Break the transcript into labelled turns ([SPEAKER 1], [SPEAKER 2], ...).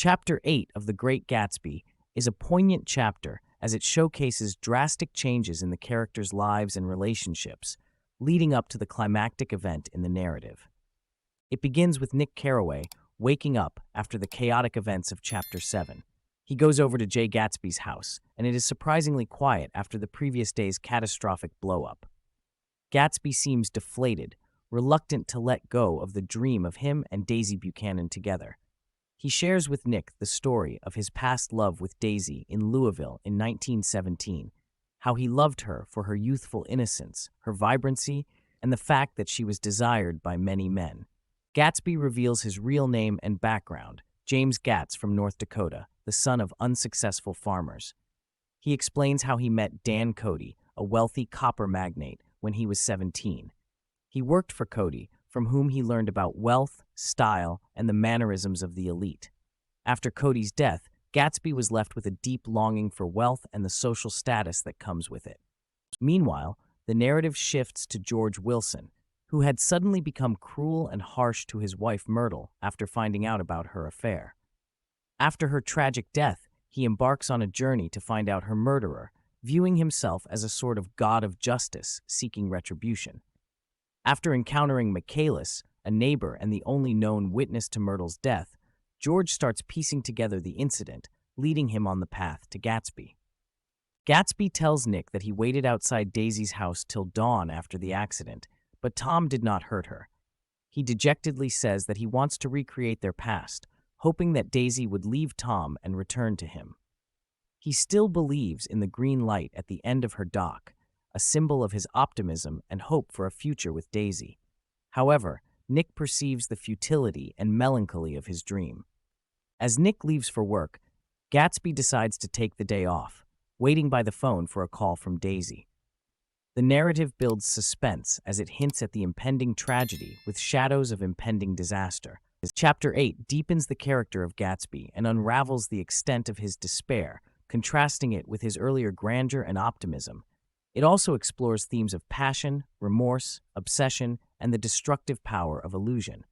[SPEAKER 1] Chapter 8 of The Great Gatsby is a poignant chapter as it showcases drastic changes in the characters' lives and relationships, leading up to the climactic event in the narrative. It begins with Nick Carraway waking up after the chaotic events of Chapter 7. He goes over to Jay Gatsby's house, and it is surprisingly quiet after the previous day's catastrophic blow-up. Gatsby seems deflated, reluctant to let go of the dream of him and Daisy Buchanan together. He shares with Nick the story of his past love with Daisy in Louisville in 1917, how he loved her for her youthful innocence, her vibrancy, and the fact that she was desired by many men. Gatsby reveals his real name and background, James Gatz from North Dakota, the son of unsuccessful farmers. He explains how he met Dan Cody, a wealthy copper magnate, when he was 17. He worked for Cody, from whom he learned about wealth, style, and the mannerisms of the elite. After Cody's death, Gatsby was left with a deep longing for wealth and the social status that comes with it. Meanwhile, the narrative shifts to George Wilson, who had suddenly become cruel and harsh to his wife Myrtle after finding out about her affair. After her tragic death, he embarks on a journey to find out her murderer, viewing himself as a sort of god of justice seeking retribution. After encountering Michaelis, a neighbor and the only known witness to Myrtle's death, George starts piecing together the incident, leading him on the path to Gatsby. Gatsby tells Nick that he waited outside Daisy's house till dawn after the accident, but Tom did not hurt her. He dejectedly says that he wants to recreate their past, hoping that Daisy would leave Tom and return to him. He still believes in the green light at the end of her dock, a symbol of his optimism and hope for a future with Daisy. However, Nick perceives the futility and melancholy of his dream. As Nick leaves for work, Gatsby decides to take the day off, waiting by the phone for a call from Daisy. The narrative builds suspense as it hints at the impending tragedy with shadows of impending disaster. Chapter 8 deepens the character of Gatsby and unravels the extent of his despair, contrasting it with his earlier grandeur and optimism. It also explores themes of passion, remorse, obsession, and the destructive power of illusion.